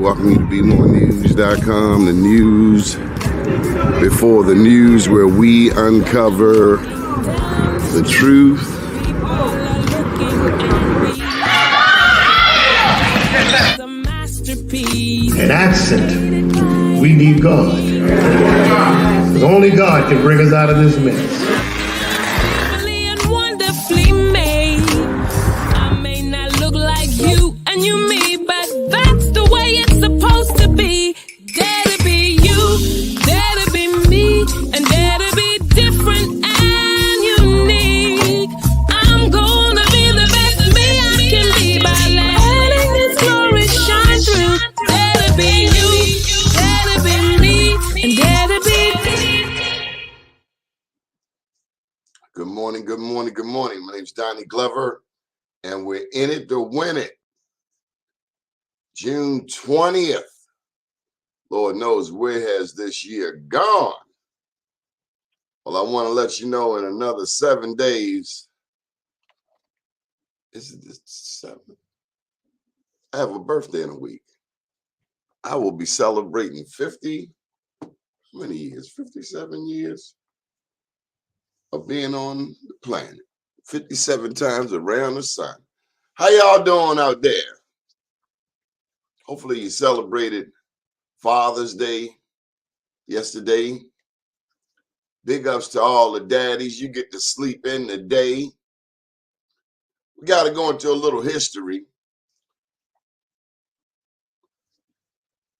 welcome you to BeMoreNews.com, the news before the news, where we uncover the truth. An accent. We need God. Because only God can bring us out of this mess. Good morning. My name's Donnie Glover, and we're in it to win it. June 20th. Lord knows where has this year gone. Well, I want to let you know in another 7 days. Is it the 7th? I have a birthday in a week. I will be celebrating 50, how many years? 57 years of being on the planet. 57 times around the sun. How y'all doing out there? Hopefully you celebrated Father's Day yesterday. Big ups to all the daddies. You get to sleep in the day. We got to go into a little history.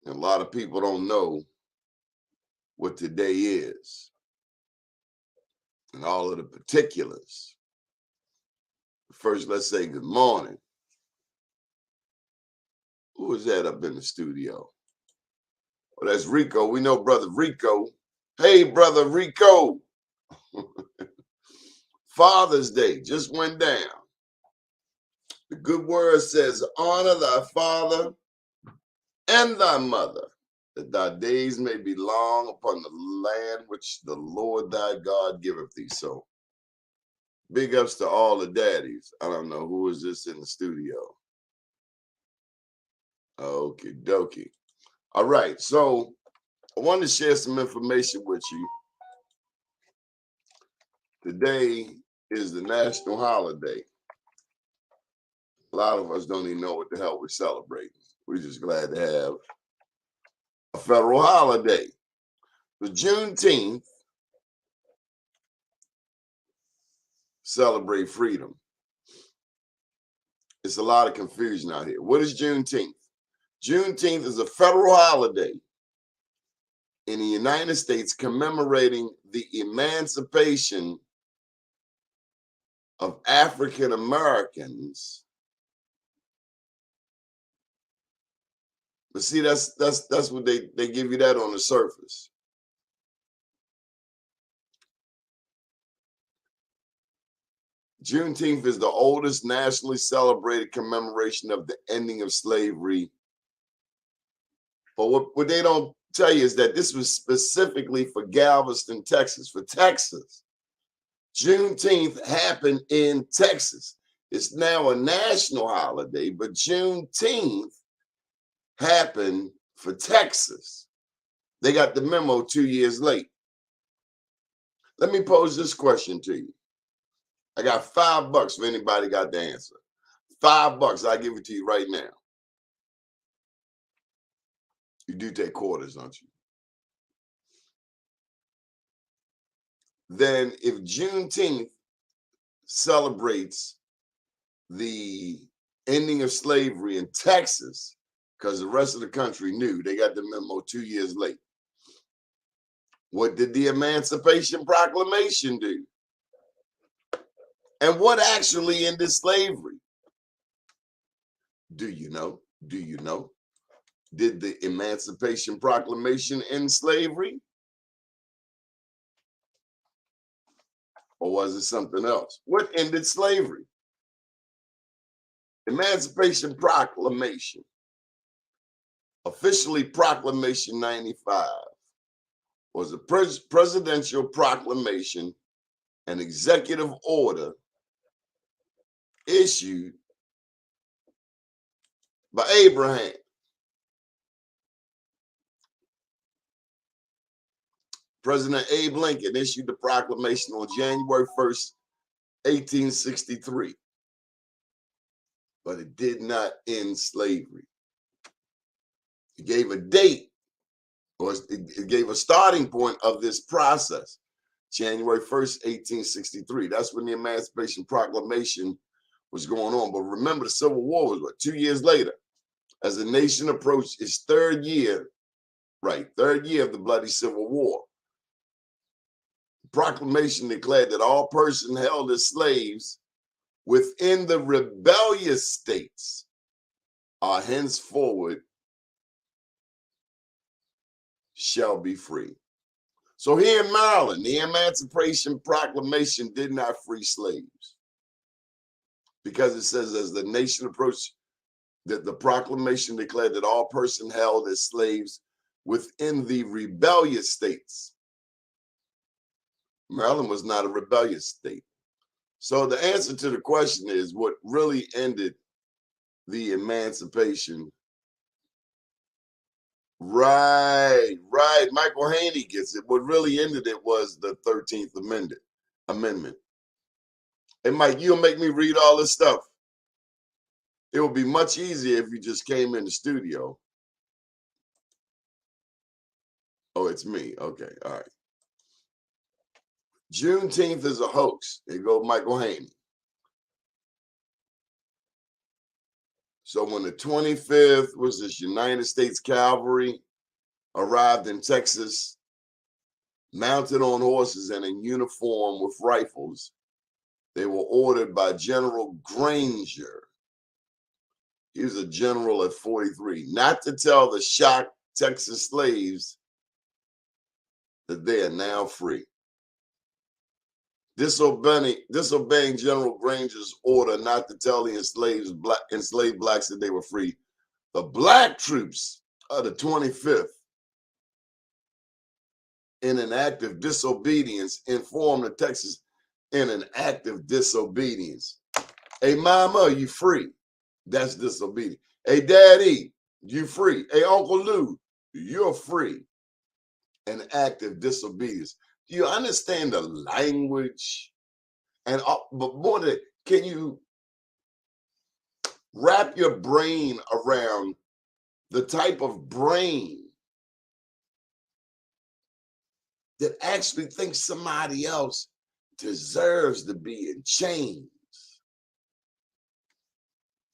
And a lot of people don't know what today is and all of the particulars. First, let's say good morning. Who is that up in the studio? Well, that's Rico. We know Brother Rico. Hey, Brother Rico. Father's Day just went down. The good word says, honor thy father and thy mother, that thy days may be long upon the land which the Lord thy God giveth thee. So, big ups to all the daddies. I don't know who is this in the studio. Okie dokie. All right, so I wanted to share some information with you. Today is the national holiday. A lot of us don't even know what the hell we're celebrating. We're just glad to have a federal holiday. The Juneteenth, celebrate freedom. It's a lot of confusion out here. What is Juneteenth? Juneteenth is a federal holiday in the United States commemorating the emancipation of African Americans. But see, that's what they give you that on the surface. Juneteenth is the oldest nationally celebrated commemoration of the ending of slavery. But what they don't tell you is that this was specifically for Galveston, Texas, for Texas. Juneteenth happened in Texas. It's now a national holiday, but Juneteenth happened for Texas. They got the memo 2 years late. Let me pose this question to you. I got $5 for anybody got the answer. $5, I'll give it to you right now. You do take quarters, don't you? Then if Juneteenth celebrates the ending of slavery in Texas, because the rest of the country knew, they got the memo 2 years late. What did the Emancipation Proclamation do? And what actually ended slavery? Do you know? Do you know? Did the Emancipation Proclamation end slavery? Or was it something else? What ended slavery? Emancipation Proclamation, officially Proclamation 95, was a presidential proclamation, an executive order issued by Abraham President Abe Lincoln issued the proclamation on January 1st, 1863. But it did not end slavery. It gave a date, or it gave a starting point of this process. January 1st, 1863. That's when the Emancipation Proclamation was going on. But remember, the Civil War was, what, 2 years later? As the nation approached its third year of the bloody Civil War. The proclamation declared that all persons held as slaves within the rebellious states are henceforward shall be free. So here in Maryland, the Emancipation Proclamation did not free slaves, because it says as the nation approached, that the proclamation declared that all persons held as slaves within the rebellious states. Maryland was not a rebellious state. So the answer to the question is, what really ended the emancipation? Right. Michael Haney gets it. What really ended it was the 13th Amendment. Hey, Mike, you'll make me read all this stuff. It would be much easier if you just came in the studio. Oh, it's me. Okay. All right. Juneteenth is a hoax. There goes Michael Haney. So when the 25th was this United States Cavalry arrived in Texas, mounted on horses and in uniform with rifles, they were ordered by General Granger. He was a general at 43, not to tell the shocked Texas slaves that they are now free. Disobeying General Granger's order not to tell the enslaved blacks that they were free, the black troops of the 25th, in an act of disobedience, informed the Texas in an act of disobedience. Hey, mama, you free? That's disobedience. Hey, daddy, you free? Hey, Uncle Lou, you're free. An act of disobedience. Do you understand the language? And but more than that, can you wrap your brain around the type of brain that actually thinks somebody else deserves to be in chains?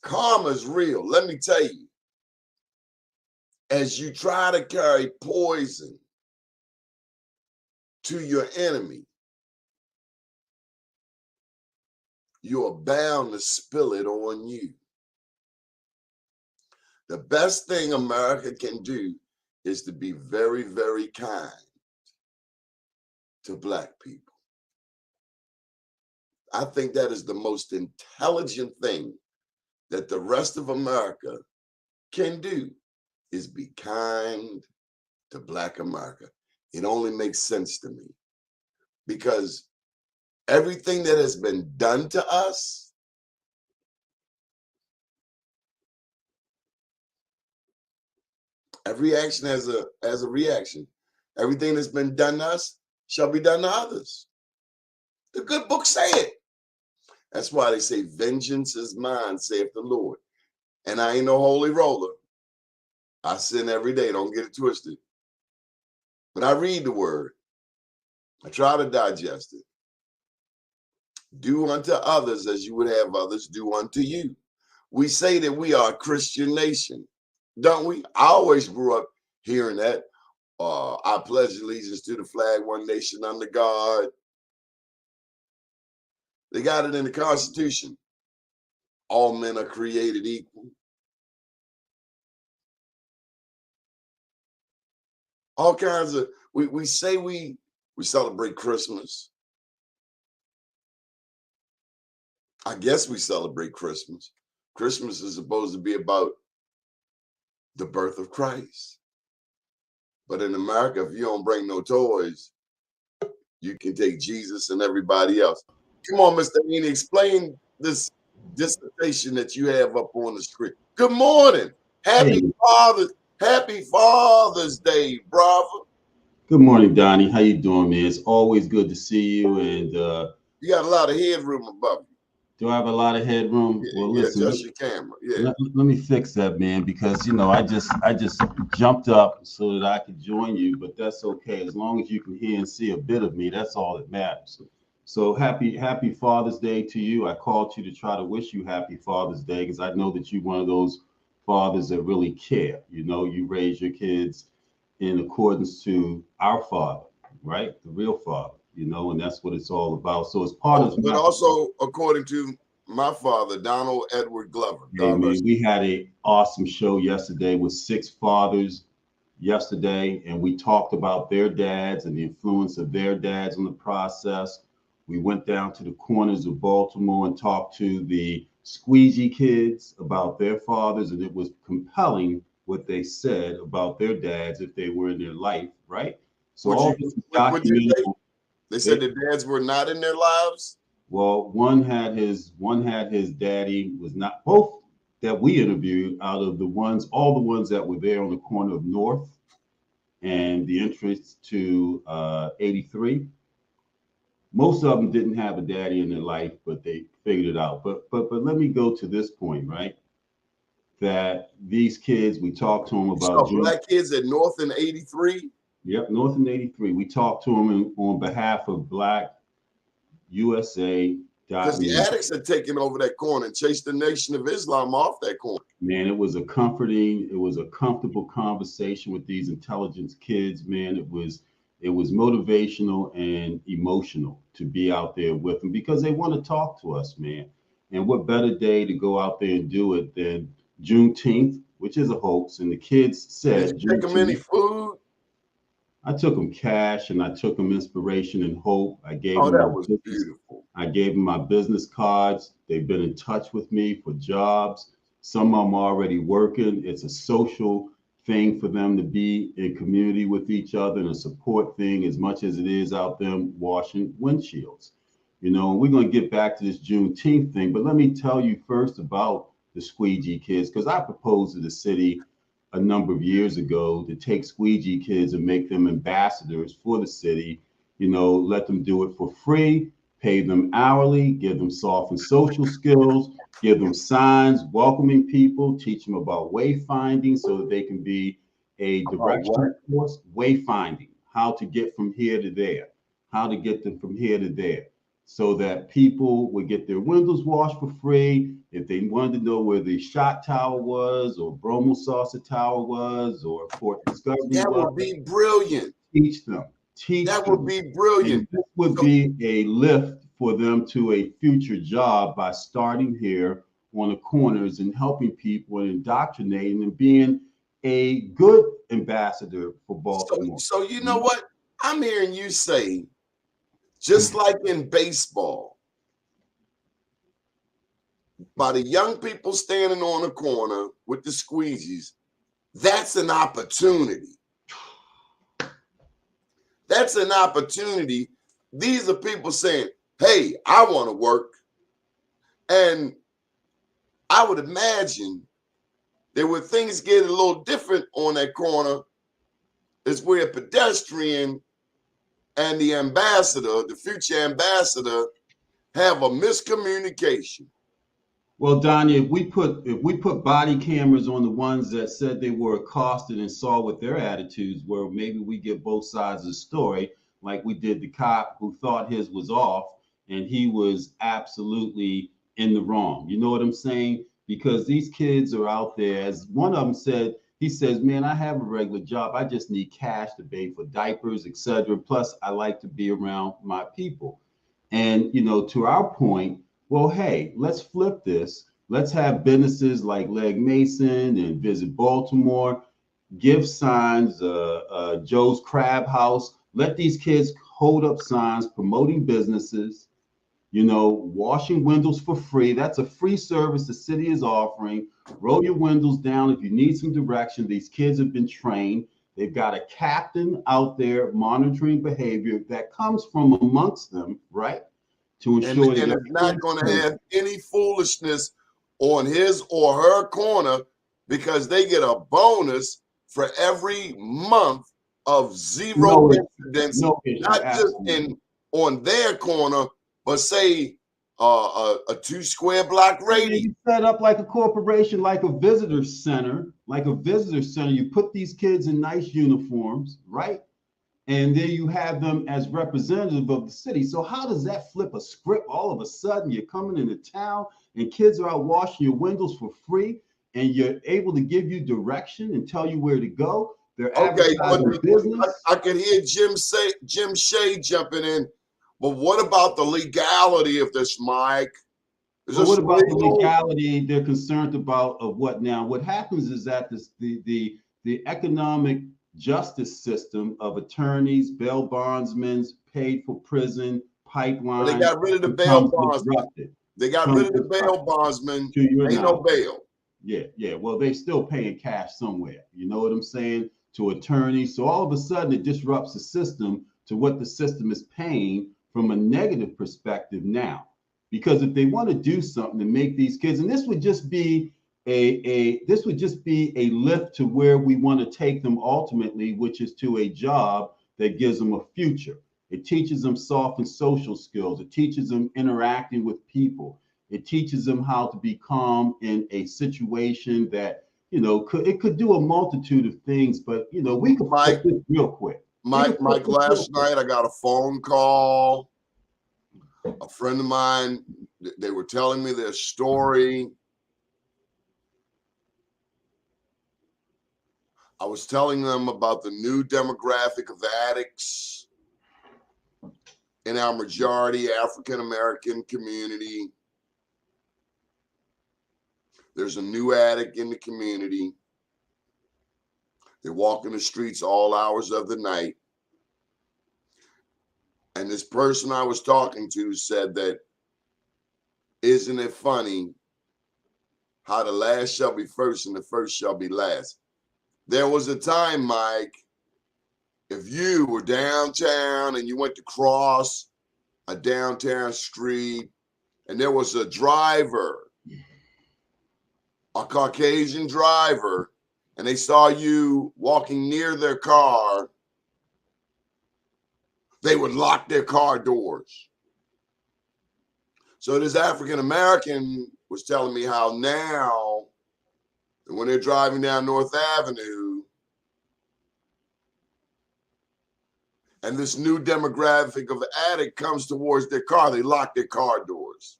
Karma is real. Let me tell you, as you try to carry poison to your enemy, you are bound to spill it on you. The best thing America can do is to be very, very kind to black people. I think that is the most intelligent thing that the rest of America can do, is be kind to black America. It only makes sense to me, because everything that has been done to us, every action has a reaction. Everything that's been done to us shall be done to others. The good book say it. That's why they say, vengeance is mine, saith the Lord. And I ain't no holy roller. I sin every day, don't get it twisted. But I read the word. I try to digest it. Do unto others as you would have others do unto you. We say that we are a Christian nation, don't we? I always grew up hearing that. I pledge allegiance to the flag, one nation under God. They got it in the Constitution. All men are created equal. All kinds of, we say we celebrate Christmas. I guess we celebrate Christmas. Christmas is supposed to be about the birth of Christ. But in America, if you don't bring no toys, you can take Jesus and everybody else. Come on, Mr. Haney, explain this dissertation that you have up on the screen. Good morning. Happy Father's Day, brother. Good morning, Donnie. How you doing, man? It's always good to see you. And You got a lot of headroom above do I have a lot of headroom? you. Well, Yeah, listen. adjust your camera. Yeah. Let me fix that, man, because I just jumped up so that I could join you, but that's okay as long as you can hear and see a bit of me. That's all that matters. So happy Father's Day to you. I called you to try to wish you happy Father's Day because I know that you're one of those fathers that really care. You raise your kids in accordance to our Father, right? The real Father. And that's what it's all about. So as part of But my also according to my father, Donald Edward Glover. Hey God man, rest. we had a awesome show yesterday with six fathers yesterday, and we talked about their dads and the influence of their dads on the process. We went down to the corners of Baltimore and talked to the squeegee kids about their fathers, and it was compelling what they said about their dads if they were in their life, right? So Would all you this is would you documented. say they said the dads were not in their lives? Well, one had his daddy was not both that we interviewed out of all the ones that were there on the corner of North and the entrance to 83. Most of them didn't have a daddy in their life, but they figured it out. But let me go to this point, right? That these kids, we talked to them You about saw June. black kids at North in 83. Yep, North in 83. We talked to them on behalf of Black USA. Because the addicts had taken over that corner and chased the Nation of Islam off that corner. Man, it was a comfortable conversation with these intelligence kids, man. It was motivational and emotional to be out there with them because they want to talk to us, man. And what better day to go out there and do it than Juneteenth, which is a hoax. And the kids Did said you take them any Juneteenth. food? I took them cash and I took them inspiration and hope. I gave Oh, them that my was business. beautiful. I gave them my business cards. They've been in touch with me for jobs. Some of them are already working. It's a social thing for them to be in community with each other and a support thing as much as it is out them washing windshields. We're going to get back to this Juneteenth thing, but let me tell you first about the squeegee kids because I proposed to the city a number of years ago to take squeegee kids and make them ambassadors for the city. Let them do it for free, pay them hourly, give them soft and social skills, give them signs, welcoming people, teach them about wayfinding so that they can be a About direction what? force, wayfinding, how to get from here to there, how to get them from here to there, so that people would get their windows washed for free. If they wanted to know where the shot tower was, or Bromo Saucer Tower was, or Fort Discovery That was, would be brilliant. teach them, teach That would them. be brilliant. And this would So, be a lift for them to a future job by starting here on the corners and helping people and indoctrinating and being a good ambassador for so, Baltimore. so you know what? I'm hearing you say, just like in baseball, by the young people standing on the corner with the squeegees, that's an opportunity. That's an opportunity. These are people saying, hey, I want to work. And I would imagine that when things get a little different on that corner, is where a pedestrian and the ambassador, the future ambassador, have a miscommunication. Well, Donnie, if we put body cameras on the ones that said they were accosted and saw what their attitudes were, maybe we get both sides of the story, like we did the cop who thought his was off and he was absolutely in the wrong. You know what I'm saying? Because these kids are out there, as one of them said, he says, "Man, I have a regular job. I just need cash to pay for diapers, etc. Plus, I like to be around my people." And to our point, well, hey, let's flip this. Let's have businesses like Leg Mason and Visit Baltimore, give signs, Joe's Crab House. Let these kids hold up signs promoting businesses, washing windows for free. That's a free service the city is offering. Roll your windows down if you need some direction. These kids have been trained. They've got a captain out there monitoring behavior that comes from amongst them, right? To And, ensure that and it's not everyone's going to safe. have any foolishness on his or her corner because they get a bonus for every month of zero No issue. incidents, No issue. not just Absolutely. on their corner, but say a 2 square block Yeah, radius. you set up like a corporation, like a visitor center, You put these kids in nice uniforms, right? And then you have them as representative of the city. So how does that flip a script? All of a sudden, you're coming into town and kids are out washing your windows for free, and you're able to give you direction and tell you where to go. They're Okay, but advertising business. I can hear Jim Shea jumping in. But what about the legality of this, Mike? Is But this what about the legal? legality? They're concerned about of what now? What happens is that the economic justice system of attorneys, bail bondsmen, paid for prison, Well, they pipeline got rid of the bail becomes bondsman. disrupted. They got rid of the bail bondsman. To your Ain't no knowledge. bail. Yeah. Well, they still paying cash somewhere. You know what I'm saying? To attorneys. So all of a sudden it disrupts the system to what the system is paying from a negative perspective now. Because if they want to do something to make these kids, and this would just be a lift to where we want to take them ultimately, which is to a job that gives them a future. It teaches them soft and social skills. It teaches them interacting with people. It teaches them how to be calm in a situation that, it could do a multitude of things, but we could Mike, flip this real quick. Mike, last night I got a phone call. A friend of mine, they were telling me their story. I was telling them about the new demographic of addicts in our majority African American community. There's a new addict in the community. They walk in the streets all hours of the night. And this person I was talking to said that, isn't it funny how the last shall be first and the first shall be last? There was a time, Mike, if you were downtown and you went to cross a downtown street and there was a driver, a Caucasian driver, and they saw you walking near their car, they would lock their car doors. So this African American was telling me how now, when they're driving down North Avenue, and this new demographic of addict comes towards their car, they lock their car doors.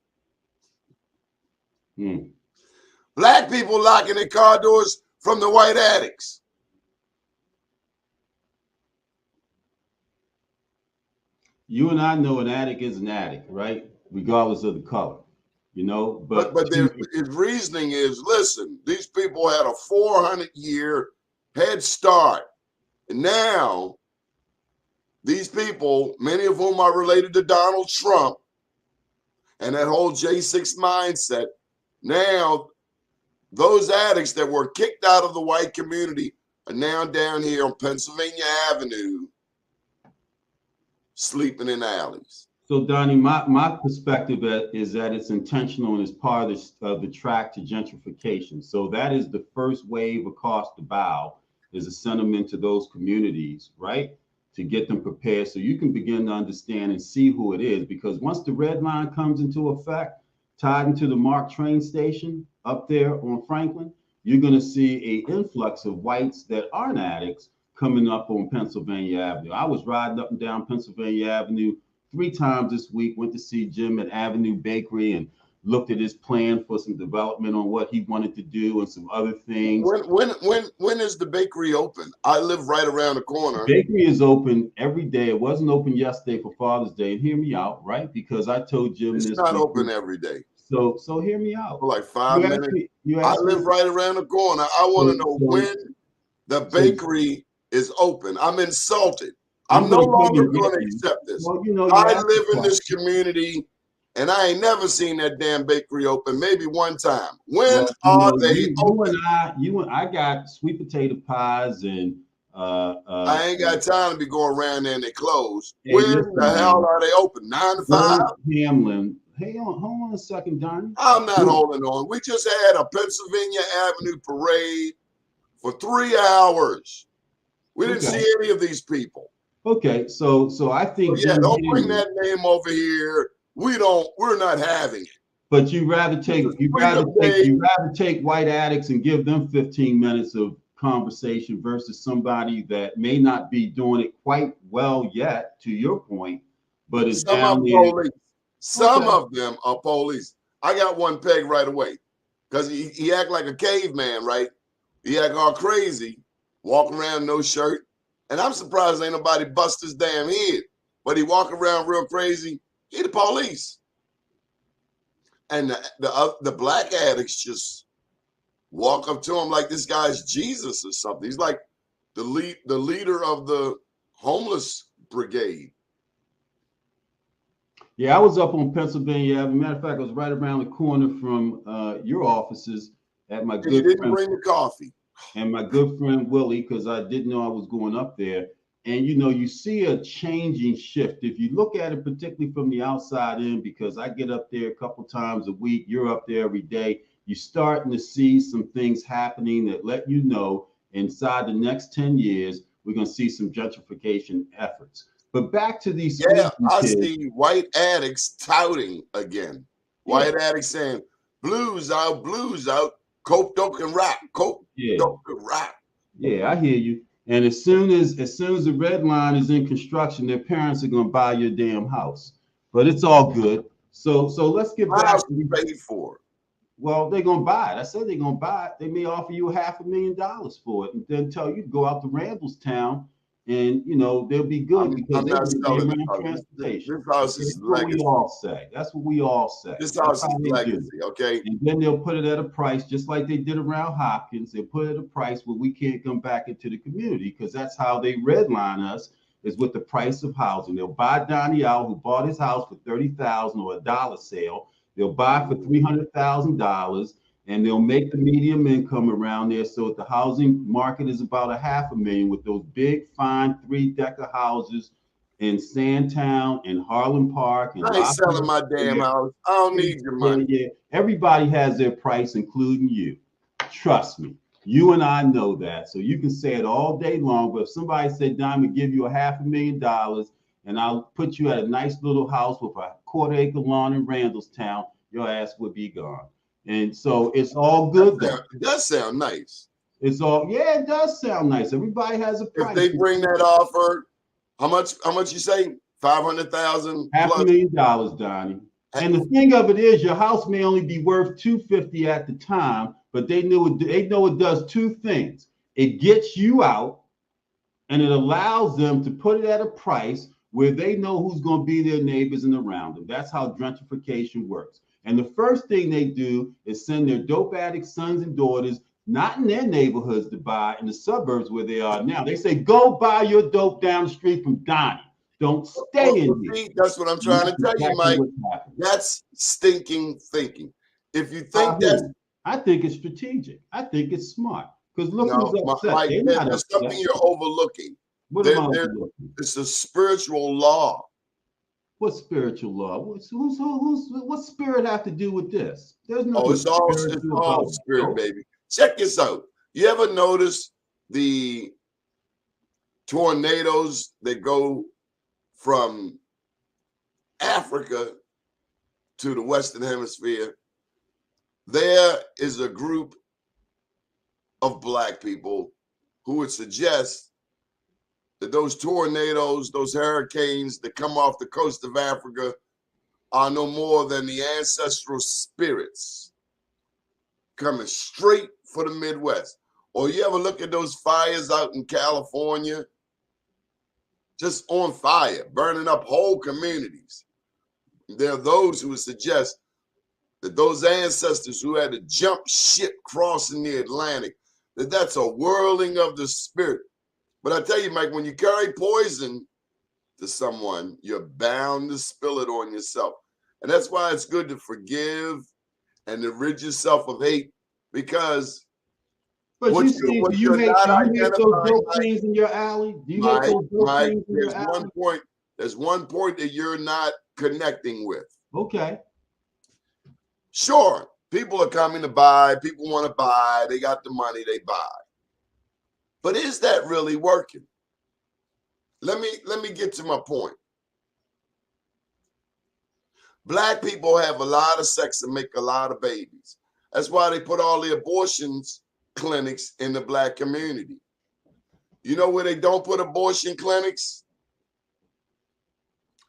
Black people locking their car doors from the white addicts. You and I know an addict is an addict, right? Regardless of the color, But his reasoning is, listen, these people had a 400-year head start. And now these people, many of whom are related to Donald Trump and that whole J6 mindset, now those addicts that were kicked out of the white community are now down here on Pennsylvania Avenue sleeping in alleys. So, Donnie, my perspective is that it's intentional and it's part of the track to gentrification. So that is the first wave across the bow, is a sentiment to those communities, right? To get them prepared so you can begin to understand and see who it is. Because once the red line comes into effect, tied into the MARC train station up there on Franklin, you're going to see an influx of whites that aren't addicts coming up on Pennsylvania Avenue. I was riding up and down Pennsylvania Avenue 3 times this week, went to see Jim at Avenue Bakery and looked at his plan for some development on what he wanted to do and some other things. When is the bakery open? I live right around the corner. The bakery is open every day. It wasn't open yesterday for Father's Day. And hear me out, right? Because I told Jim it's this. Not open every day. So hear me out. For like 5 minutes. I live right around the corner. I want to know when the bakery is open. I'm insulted. I'm no longer going to accept this. Well, I live in this community, and I ain't never seen that damn bakery open. Maybe one time. When are they open? I got sweet potato pies and I ain't got time to be going around there and they close. Hey, when the hell are they open? 9 to 5? Hamlin. Hey, hold on a second, Donnie. I'm not holding on. We just had a Pennsylvania Avenue parade for 3 hours. We didn't Okay. see any of these people. Okay. So I So think yeah, Jim don't bring Henry, that name over here. We're not having it. but you rather This is take you rather Freedom take Day. you rather take white addicts and give them 15 minutes of conversation versus somebody that may not be doing it quite well yet, to your point, but is Some are down there. police. Some Okay. of them are police. I got one peg right away because he act like a caveman, right? He act all crazy, walking around no shirt. And I'm surprised ain't nobody bust his damn head. But he walk around real crazy. He the police. And the black addicts just walk up to him like this guy's Jesus or something. He's like the leader of the homeless brigade. Yeah, I was up on Pennsylvania Avenue. Matter of fact, I was right around the corner from your offices at my And you good didn't friend bring the coffee. and my good friend Willie, because I didn't know I was going up there. And you see a changing shift. If you look at it, particularly from the outside in, because I get up there a couple times a week, you're up there every day. You're starting to see some things happening that let you know inside the next 10 years, we're going to see some gentrification efforts. But back to these Yeah, squeaky I kids. see white addicts touting again. White Yeah. addicts saying, blues out, coke, dope, and rock, coke, Yeah. dope, and rock. Yeah, I hear you. And as soon as the red line is in construction, their parents are gonna buy your damn house. But it's all good. So let's get My back house to is paid for. well, they're gonna buy it. I said they're gonna buy it. They may offer you $500,000 for it and then tell you to go out to Randallstown and they'll be good because I'm they not get their selling this own house. transportation. This house Okay? is That's what we legacy. all say. That's what we all say. This That's house how is they do. legacy, okay? And then they'll put it at a price, just like they did around Hopkins. They'll put it at a price where we can't come back into the community because that's how they redline us is with the price of housing. They'll buy Donnie out, who bought his house for $30,000 or a dollar sale. They'll buy for $300,000, and they'll make the medium income around there. So if the housing market is about $500,000 with those big, fine 3-decker houses in Sandtown and Harlem Park and I ain't selling my damn house. I don't need your money. yeah. Everybody has their price, including you. Trust me. You and I know that. So you can say it all day long. But if somebody said, "Don, I'm gonna give you $500,000 and I'll put you at a nice little house with a quarter-acre lawn in Randallstown," your ass would be gone. And so it's all good though. It does sound nice. It's all it does sound nice. Everybody has a price. If they bring that offer, how much you say? 500,000 plus. $500,000, Donnie. And the thing of it is, your house may only be worth $250 at the time, but they know it does two things. It gets you out, and it allows them to put it at a price where they know who's going to be their neighbors and around them. That's how gentrification works. And the first thing they do is send their dope addict sons and daughters, not in their neighborhoods to buy, in the suburbs where they are now. They say, go buy your dope down the street from Donnie. Don't stay in here. That's what I'm trying to tell you, Mike. That's stinking thinking. If you think I think it's strategic. I think it's smart. Because look who's upset. Mike, there's something you're overlooking. What am I overlooking? It's a spiritual law. What spiritual law? What spirit have to do with this? There's no. It's all spirit, baby. Check this out. You ever notice the tornadoes that go from Africa to the Western Hemisphere? There is a group of Black people who would suggest that those tornadoes, those hurricanes that come off the coast of Africa are no more than the ancestral spirits coming straight for the Midwest. Or you ever look at those fires out in California? Just on fire, burning up whole communities. There are those who would suggest that those ancestors who had to jump ship crossing the Atlantic, that's a whirling of the spirit. But I tell you, Mike, when you carry poison to someone, you're bound to spill it on yourself. And that's why it's good to forgive and to rid yourself of hate, because but you see, do you hate those dope things in your alley? Do you hate those dope things in your alley? There's one point that you're not connecting with. Okay. Sure, people are coming to buy. People want to buy. They got the money, they buy. But is that really working? Let me get to my point. Black people have a lot of sex and make a lot of babies. That's why they put all the abortions clinics in the black community. You know where they don't put abortion clinics?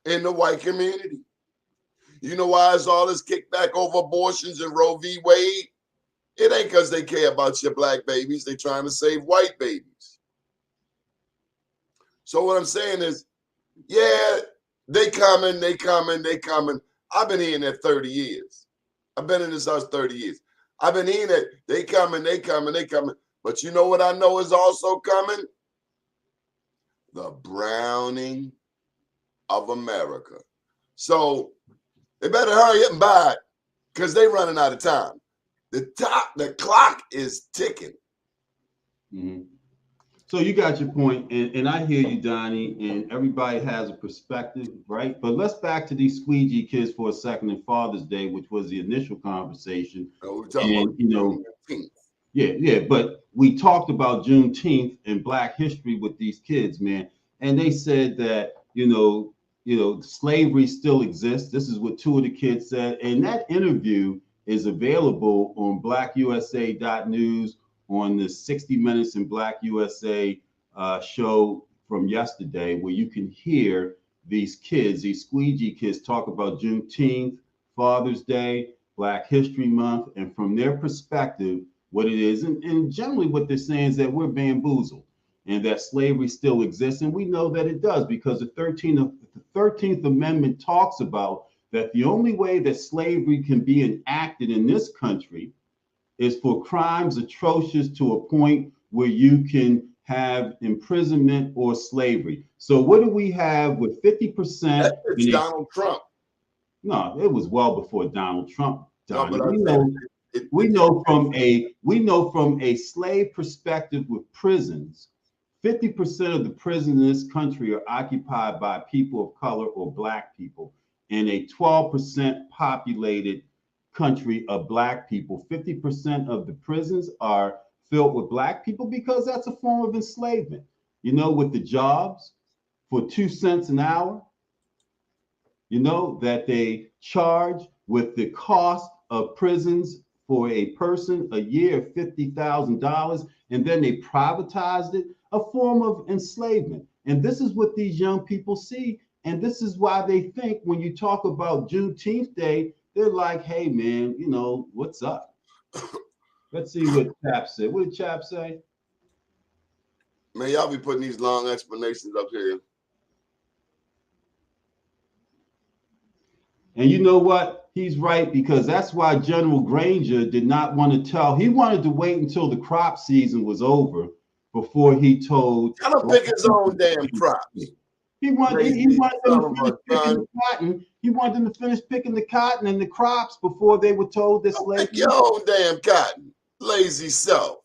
In the white community. You know why is all this kickback over abortions and Roe v. Wade? It ain't because they care about your black babies. They're trying to save white babies. So what I'm saying is, yeah, they coming. I've been hearing that 30 years. I've been in this house 30 years. I've been hearing that they coming. But you know what I know is also coming? The browning of America. So they better hurry up and buy it because they running out of time. The clock is ticking. Mm-hmm. So you got your point, and I hear you, Donnie, and everybody has a perspective, right? But let's back to these squeegee kids for a second in Father's Day, which was the initial conversation. We're talking about, you know, yeah, but we talked about Juneteenth and Black history with these kids, man, and they said that, slavery still exists. This is what two of the kids said, and that interview is available on blackusa.news on the 60 Minutes in Black USA show from yesterday, where you can hear these kids, these squeegee kids, talk about Juneteenth, Father's Day, Black History Month, and from their perspective, what it is. And generally what they're saying is that we're bamboozled and that slavery still exists. And we know that it does because the 13th Amendment talks about that the only way that slavery can be enacted in this country is for crimes atrocious to a point where you can have imprisonment or slavery. So what do we have with 50%? It's Donald Trump. No, it was well before Donald Trump. Donnie. No, we know from a slave perspective with prisons, 50% of the prisons in this country are occupied by people of color or black people, and a 12% populated country of black people. 50% of the prisons are filled with black people because that's a form of enslavement. With the jobs for 2 cents an hour, that they charge with the cost of prisons for a person a year of $50,000, and then they privatized it, a form of enslavement. And this is what these young people see. And this is why they think when you talk about Juneteenth Day, they're like, hey, man, what's up? Let's see what Chap said. What did Chap say? Man, y'all be putting these long explanations up here. And you know what? He's right, because that's why General Granger did not want to tell. He wanted to wait until the crop season was over before he told. Tell him pick his own damn crops. He wanted them to finish picking the cotton. He wanted them to finish picking the cotton and the crops before they were told this slavery. Pick your own damn cotton, lazy self.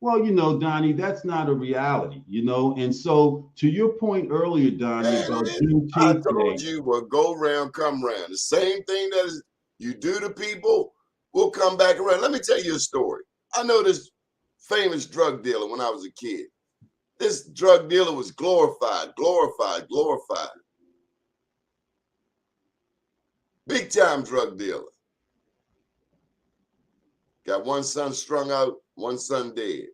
Well, Donnie, that's not a reality, And so, to your point earlier, Donnie, about I told you, well, go round, come round. The same thing that you do to people will come back around. Let me tell you a story. I know this famous drug dealer when I was a kid. This drug dealer was glorified. Big time drug dealer. Got one son strung out, one son dead.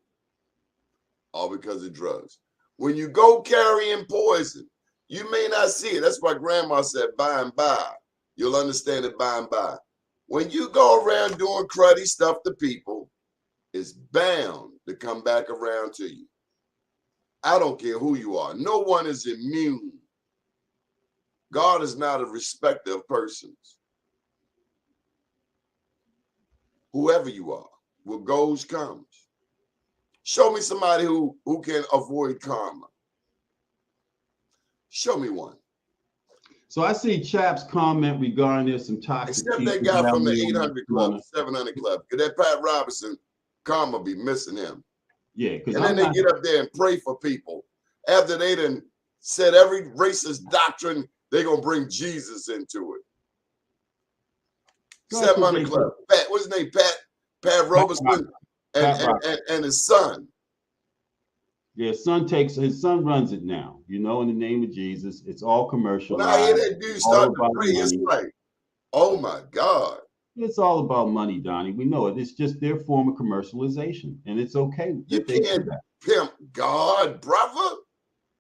All because of drugs. When you go carrying poison, you may not see it. That's why grandma said by and by. You'll understand it by and by. When you go around doing cruddy stuff to people, it's bound to come back around to you. I don't care who you are. No one is immune. God is not a respecter of persons. Whoever you are, what goes comes. Show me somebody who can avoid karma. Show me one. So I see Chap's comment regarding there's some toxic. Except that guy from the 800 club, 700 club. Because that Pat Robertson, karma be missing him. Yeah. And then they get up there and pray for people. After they done said every racist doctrine, they're going to bring Jesus into it. 700 club. Pat, what's his name? Pat Robertson and his son. Yeah, his son runs it now. In the name of Jesus, it's all When I hear commercialized, that dude all start to about pray, it's money. like, oh my God. It's all about money, Donnie. We know it. It's just their form of commercialization, and it's okay You that they do can't that. pimp God, brother.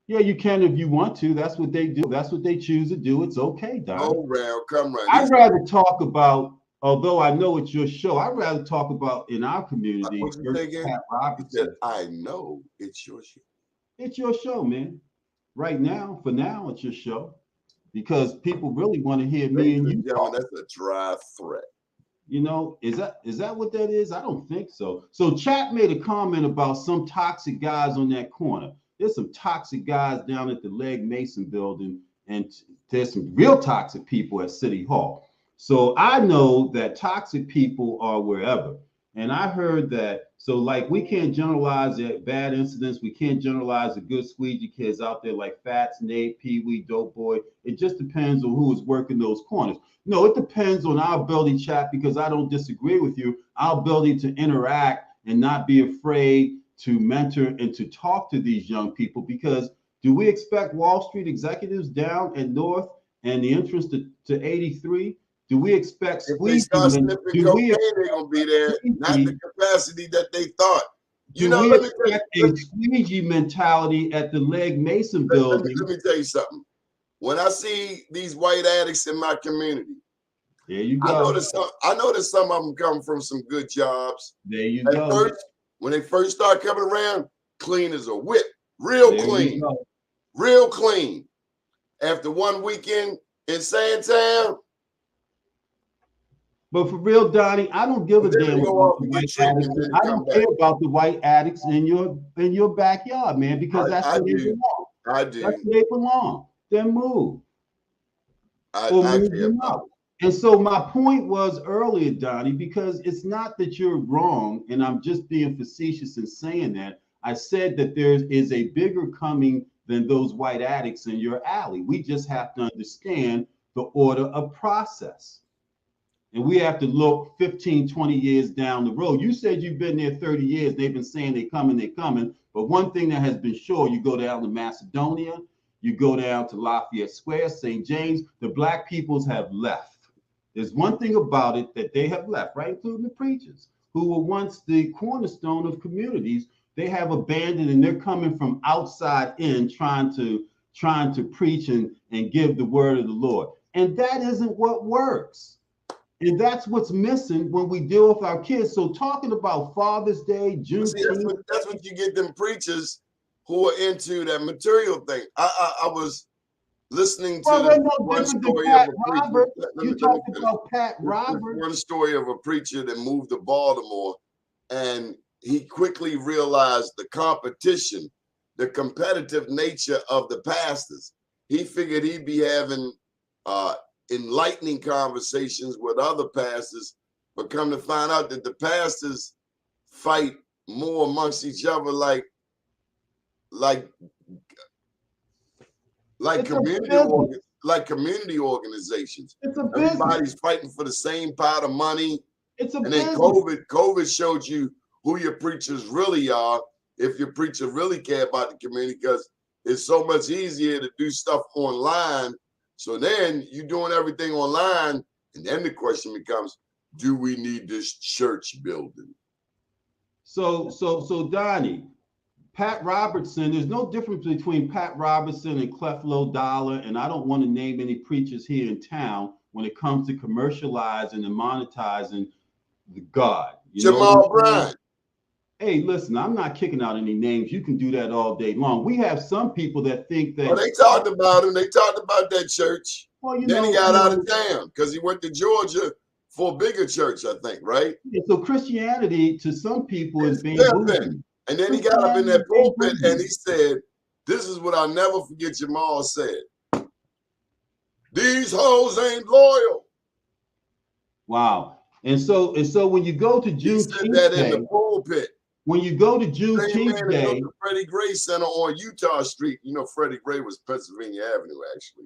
Yeah, you can if you want to. That's what they do. That's what they choose to do. It's okay, Donnie. Go round, come round. I'd rather talk about, although I know it's your show, I'd rather talk about in our community What you say versus again? Pat He said, Robertson. I know it's your shit. It's your show, man. Right now, for now, it's your show because people really want to hear me Ladies and and you gentlemen, talk. that's a dry threat. Is that what that is? I don't think so. So Chat made a comment about some toxic guys on that corner. There's some toxic guys down at the Leg Mason building, and there's some real toxic people at City Hall. So I know that toxic people are wherever. And I heard that, so like we can't generalize at bad incidents. We can't generalize the good squeegee kids out there like Fats, Nate, Pee Wee, Dope Boy. It just depends on who is working those corners. No, it depends on our ability, Chat, because I don't disagree with you. Our ability to interact and not be afraid to mentor and to talk to these young people. Because do we expect Wall Street executives down at North and the entrance to 83? Do we expect If they squeegee? start sniffing Do we cocaine, they're expect gonna be there, not the squeegee? capacity that they thought. You Do know, we let me tell you, expect a squeegee mentality at the Leg Mason building? let me tell you something. When I see these white addicts in my community, There you go. I know that some of them come from some good jobs. There you At go. first, when they first start coming around, clean as a whip, real There you clean, go. real clean. After one weekend in Sandtown, But for real, Donnie, I don't give a then damn they go about off the and get white treatment, addicts. then I they come don't back. care about the white addicts in your backyard, man, because that's I where they do. belong. I That's do. where they belong. Then move or I move care them about out. And so my point was earlier, Donnie, because it's not that you're wrong, and I'm just being facetious in saying that. I said that there is a bigger coming than those white addicts in your alley. We just have to understand the order of process. And we have to look 15, 20 years down the road. You said you've been there 30 years. They've been saying they're coming, they're coming. But one thing that has been sure, you go down to Macedonia, you go down to Lafayette Square, St. James, the black peoples have left. There's one thing about it that they have left, right? Including the preachers, who were once the cornerstone of communities. They have abandoned and they're coming from outside in trying to preach and give the word of the Lord. And that isn't what works. And that's what's missing when we deal with our kids. So talking about Father's Day, See, Juneteenth. that's what you get them preachers who are into that material thing. I was listening Well, to they're no one different than story of Pat a preacher. Roberts. Let You me let me talked finish. about Pat This Roberts. one story of a preacher that moved to Baltimore, and he quickly realized the competition, the competitive nature of the pastors. He figured he'd be having uh, enlightening conversations with other pastors, but come to find out that the pastors fight more amongst each other like It's a business. like community organizations. It's a business. Everybody's fighting for the same pot of money. It's a And then business. COVID showed you who your preachers really are, if your preacher really care about the community, because it's so much easier to do stuff online. So then you're doing everything online, and then the question becomes, do we need this church building? So Donnie, Pat Robertson, there's no difference between Pat Robertson and Creflo Dollar, and I don't want to name any preachers here in town when it comes to commercializing and monetizing the God. You know what Jamal I'm saying? Bryant. Hey, listen, I'm not kicking out any names. You can do that all day long. We have some people that think Oh, that, they talked about him. They talked about that church. well, Then he got out of town because he went to Georgia for a bigger church, I think, right? so Christianity to some people is It's pimping. bamboozling. And then he got up in that Christianity is pulpit and he bamboozling. said, this is what I'll never forget Jamal said. These hoes ain't loyal. Wow. And so when you go to He said that Juneteenth in Day, the pulpit. when you go to Same man Juneteenth that built Day, the Freddie Gray Center on Utah Street. You know, Freddie Gray was Pennsylvania Avenue, actually.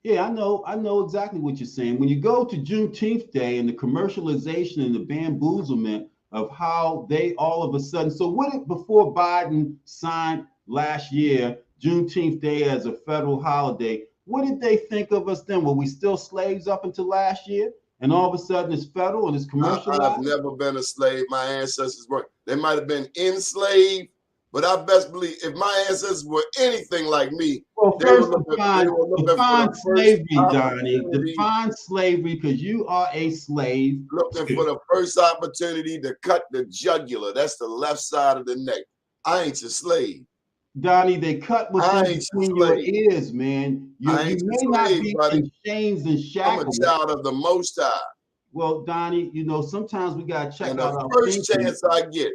yeah, I know exactly what you're saying. When you go to Juneteenth Day and the commercialization and the bamboozlement of how they all of a sudden, so what if before Biden signed last year, Juneteenth Day as a federal holiday, what did they think of us then? Were we still slaves up until last year? And all of a sudden it's federal and it's commercialized? I've never been a slave. My ancestors weren't. They might have been enslaved, but I best believe if my ancestors were anything like me, well, they were first looking, define slavery, Donnie. opportunity, Define slavery, because you are a slave. looking for the first opportunity to cut the jugular. That's the left side of the neck. I ain't your slave. Donnie, they cut within between your ears, man. You may not be in chains and shackles. I'm a child of the Most High. Well, Donnie, you know, sometimes we gotta check and out the our first thinking. chance I get.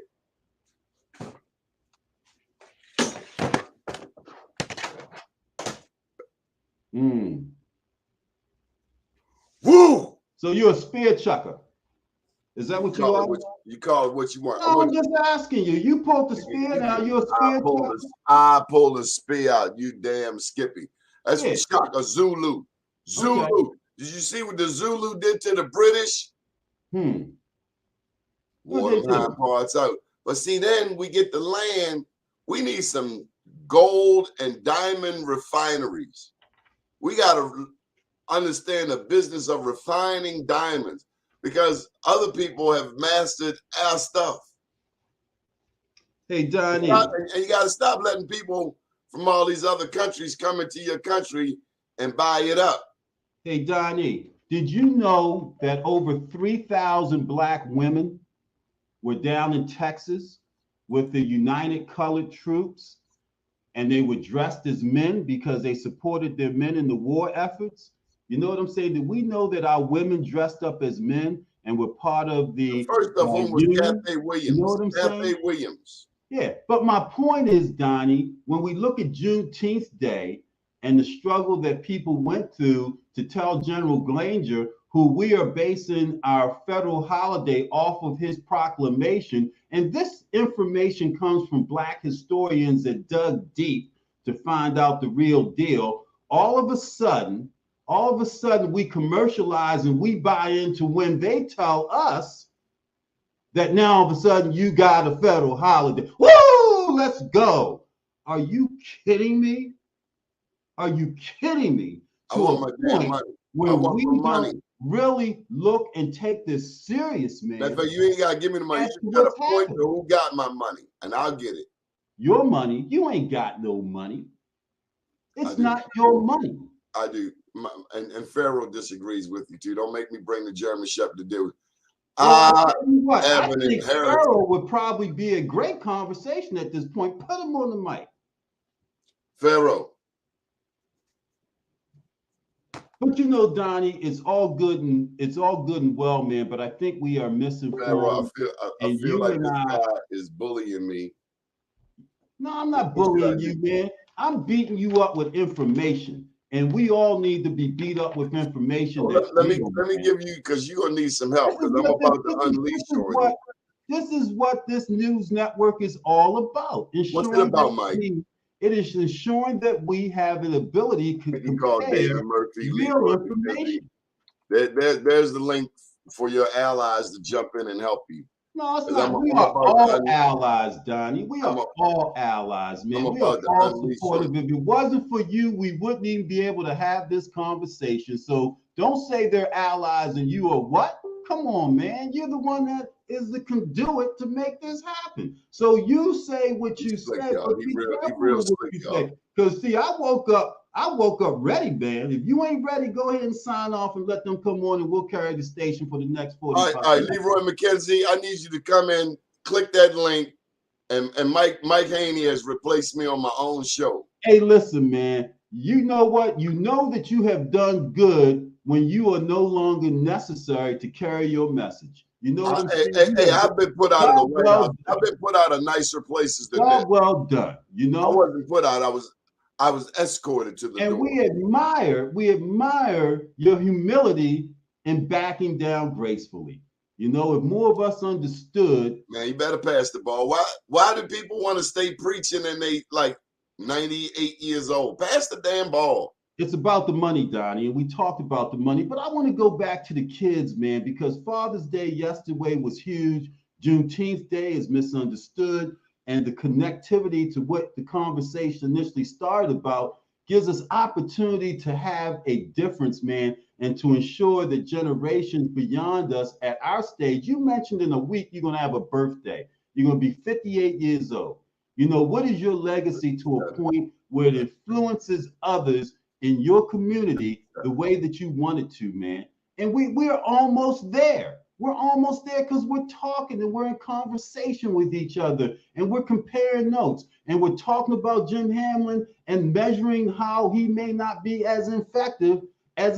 Woo! So you're a spear chucker. Is that what you are? You call it what you want. No, I'm just asking you. You pulled the spear, now you're a spear chucker. I pull the spear out, you damn Skippy. That's what Shaka Zulu. Zulu. Okay. Did you see what the Zulu did to the British? Wore them hind parts out. But see, then we get the land. We need some gold and diamond refineries. We got to understand the business of refining diamonds, because other people have mastered our stuff. Hey, Donnie. And you got to stop letting people from all these other countries come into your country and buy it up. Hey, Donnie, did you know that over 3,000 Black women were down in Texas with the United Colored Troops, and they were dressed as men because they supported their men in the war efforts? You know what I'm saying? Did we know that our women dressed up as men and were part of the first of whom was Cafe Williams? You know what I'm saying? Cafe Williams. Yeah, but my point is, Donnie, when we look at Juneteenth Day and the struggle that people went through to tell General Granger, who we are basing our federal holiday off of his proclamation, and this information comes from Black historians that dug deep to find out the real deal. All of a sudden, we commercialize and we buy into when they tell us that now all of a sudden you got a federal holiday. Woo! Let's go. Are you kidding me? Are you kidding me? To a point where we don't really look and take this serious, man. That's why you ain't gotta give me the money. You gotta point to who got my money, and I'll get it. Your money? You ain't got no money. It's not your money. I do. And Pharaoh disagrees with you too. Don't make me bring the German Shepherd to deal with. I think Pharaoh would probably be a great conversation at this point. Put him on the mic. Pharaoh. But you know, Donnie, it's all good and well, man. But I think we are misinformed. Pharaoh, I feel like this guy is bullying me. No, I'm not bullying you, man. I'm beating you up with information. And we all need to be beat up with information. Let me give you, because you're gonna need some help, because I'm about to unleash on you. This is what this news network is all about. What's it about, Mike? It is ensuring that we have an ability to compare real information. There's the link for your allies to jump in and help you. No, it's not. We are all allies, Donnie. We are all allies, man. We are all supportive. If it wasn't for you, we wouldn't even be able to have this conversation. So don't say they're allies and you are what? Come on, man. You're the one that is the conduit to make this happen. So you say what you say, but be careful with what you say. Because see, I woke up ready, man. If you ain't ready, go ahead and sign off and let them come on, and we'll carry the station for the next 45 All right, Leroy McKenzie, I need you to come in, click that link, and Mike Haney has replaced me on my own show. Hey, listen, man. You know what? You know that you have done good when you are no longer necessary to carry your message. You know what I'm saying? Hey, I've been put out of the White House. I've been put out of nicer places than that. Well done. You know, I wasn't put out. I was escorted to the door. And we admire your humility in backing down gracefully. You know, if more of us understood. Man, you better pass the ball. Why do people want to stay preaching and they like 98 years old? Pass the damn ball. It's about the money, Donnie, and we talked about the money, but I want to go back to the kids, man, because Father's Day yesterday was huge. Juneteenth Day is misunderstood. and the connectivity to what the conversation initially started about gives us opportunity to have a difference, man, and to ensure that generations beyond us at our stage, you mentioned in a week you're going to have a birthday. You're going to be 58 years old. You know, what is your legacy to a point where it influences others in your community the way that you want it to, man? And we're almost there. We're almost there because we're talking and we're in conversation with each other and we're comparing notes and we're talking about Jim Hamlin and measuring how he may not be as effective as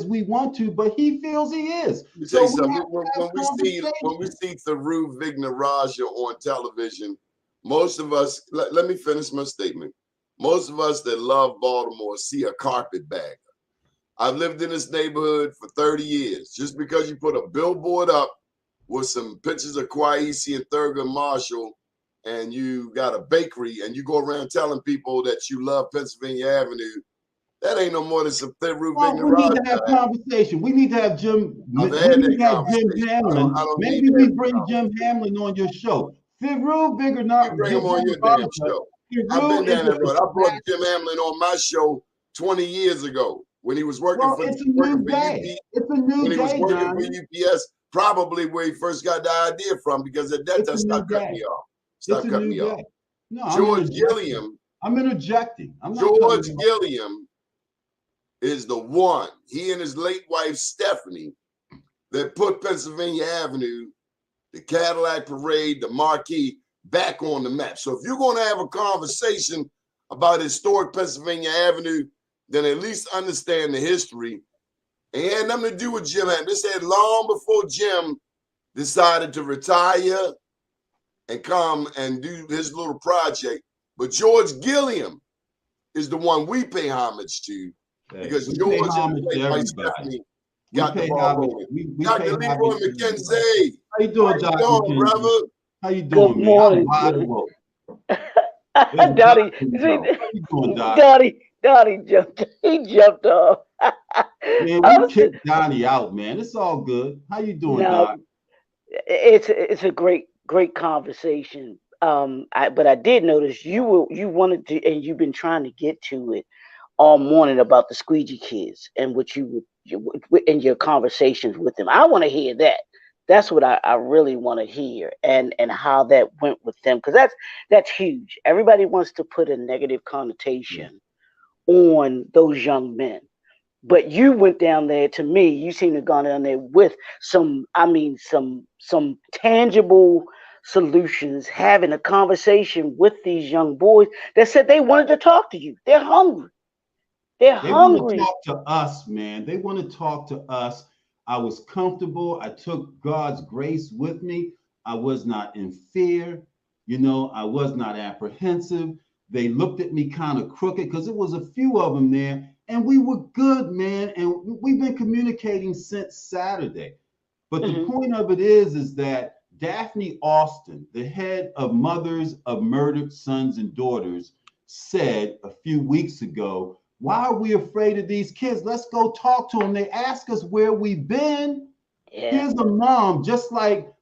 we want to, but he feels he is. So we have to have when we see Tharu Vignaraja on television, most of us, let me finish my statement. Most of us that love Baltimore see a carpetbagger. I've lived in this neighborhood for 30 years. Just because you put a billboard up with some pictures of Kwesi and Thurgood Marshall and you got a bakery and you go around telling people that you love Pennsylvania Avenue, that ain't no more than some Tharu Vignaraja. We need to have conversation. We need to have Jim. We need to have Jim Hamlin. Maybe we bring Jim Hamlin on your show. Tharu Vignaraja. Bring him on your damn show. I've been down that road. I brought Jim Hamlin on my show 20 years ago when he was working for it's a new day. It's a new day, when he was working for UPS, probably where he first got the idea from, because at that time, stop cutting me off. Stop cutting me off. No, George Gilliam. I'm interjecting. George Gilliam is the one, he and his late wife, Stephanie, that put Pennsylvania Avenue, the Cadillac Parade, the Marquee, back on the map. So if you're going to have a conversation about historic Pennsylvania Avenue, then at least understand the history. It had nothing to do with Jim Hamlin. This had long before Jim decided to retire and come and do his little project. But George Gilliam is the one we pay homage to, because George and Stephanie got the ball rolling. Dr. Leroy McKenzie. How you doing, Dr. McKenzie? Brother? How you doing, Good morning. Donnie jumped off. Man, we kicked Donnie out, man. It's all good. How you doing, Doc? It's a great conversation. But I did notice you wanted to, and you've been trying to get to it all morning about the squeegee kids and what you would in your conversations with them. I want to hear that. That's what I really want to hear, and how that went with them, because that's huge. Everybody wants to put a negative connotation on those young men, but you went down there. To me, you seem to have gone down there with some tangible solutions, having a conversation with these young boys that said they wanted to talk to you. They're hungry. They're hungry. They want to talk to us, man. They want to talk to us. I was comfortable. I took God's grace with me. I was not in fear. You know, I was not apprehensive. They looked at me kind of crooked because it was a few of them there, and we were good, man. And we've been communicating since Saturday. But the point of it is that Daphne Austin, the head of Mothers of Murdered Sons and Daughters, said a few weeks ago, why are we afraid of these kids? Let's go talk to them. They ask us where we've been. Yeah. Here's a mom, just like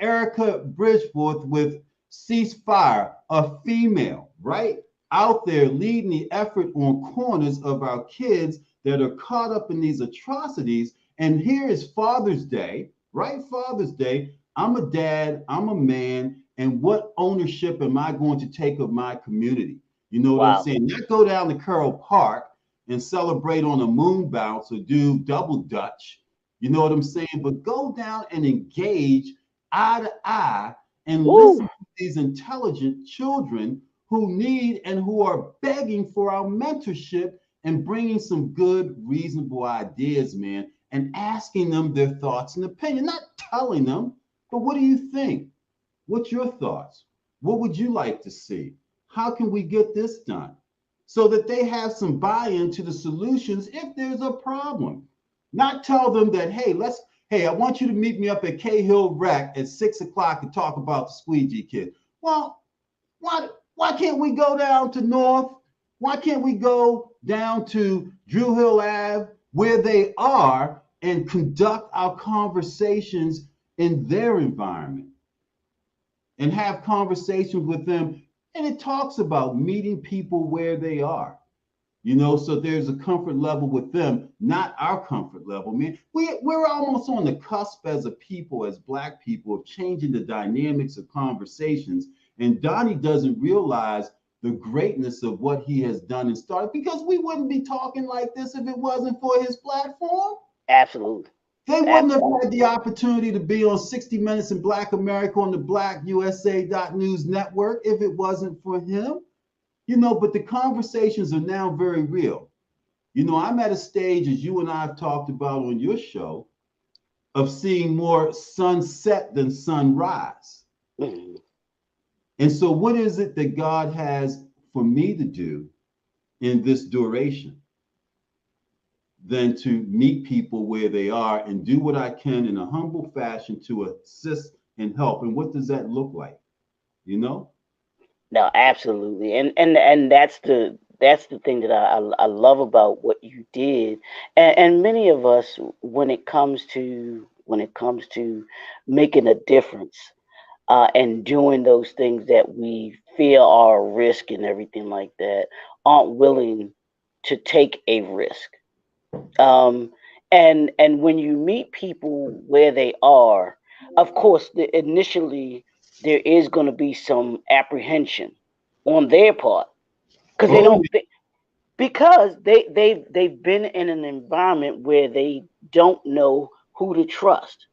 Erica Bridgeforth with Ceasefire, a female, right? Out there leading the effort on corners of our kids that are caught up in these atrocities. And here is Father's Day, right? Father's Day. I'm a dad, I'm a man, and what ownership am I going to take of my community? You know what I'm saying? Not go down to Curl Park and celebrate on a moon bounce or do double dutch. You know what I'm saying? But go down and engage eye to eye and listen to these intelligent children who need and who are begging for our mentorship and bringing some good, reasonable ideas, man, and asking them their thoughts and opinion, not telling them, but what do you think? What's your thoughts? What would you like to see? How can we get this done? So that they have some buy-in to the solutions if there's a problem. Not tell them that, hey, I want you to meet me up at Cahill Rec at 6 o'clock to talk about the squeegee kid. Well, why can't we go down to North? Why can't we go down to Drew Hill Ave where they are and conduct our conversations in their environment? and have conversations with them. And it talks about meeting people where they are. So there's a comfort level with them, not our comfort level, man. We're almost on the cusp as a people, as Black people, of changing the dynamics of conversations. And Donnie doesn't realize the greatness of what he has done and started, because we wouldn't be talking like this if it wasn't for his platform. Absolutely. They wouldn't have had the opportunity to be on 60 Minutes in Black America on the BlackUSA.News network if it wasn't for him. But the conversations are now very real. I'm at a stage, as you and I have talked about on your show, of seeing more sunset than sunrise. Mm-hmm. And so what is it that God has for me to do in this duration than to meet people where they are and do what I can in a humble fashion to assist and help? And what does that look like? No, absolutely. And that's the thing that I love about what you did. And many of us, when it comes to making a difference, and doing those things that we feel are a risk and everything like that, aren't willing to take a risk. Um, and when you meet people where they are, of course, initially there is going to be some apprehension on their part, because they Oh, don't because they've been in an environment where they don't know who to trust.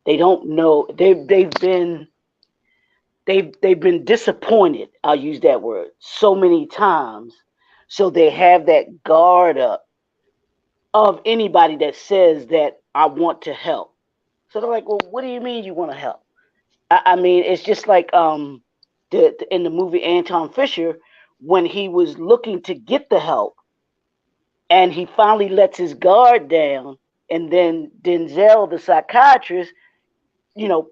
They don't know they've been disappointed. I'll use that word so many times, so they have that guard up of anybody that says that I want to help. So they're like, well, what do you mean you want to help? I mean, it's just like in the movie Anton Fisher, when he was looking to get the help, and he finally lets his guard down, and then Denzel, the psychiatrist,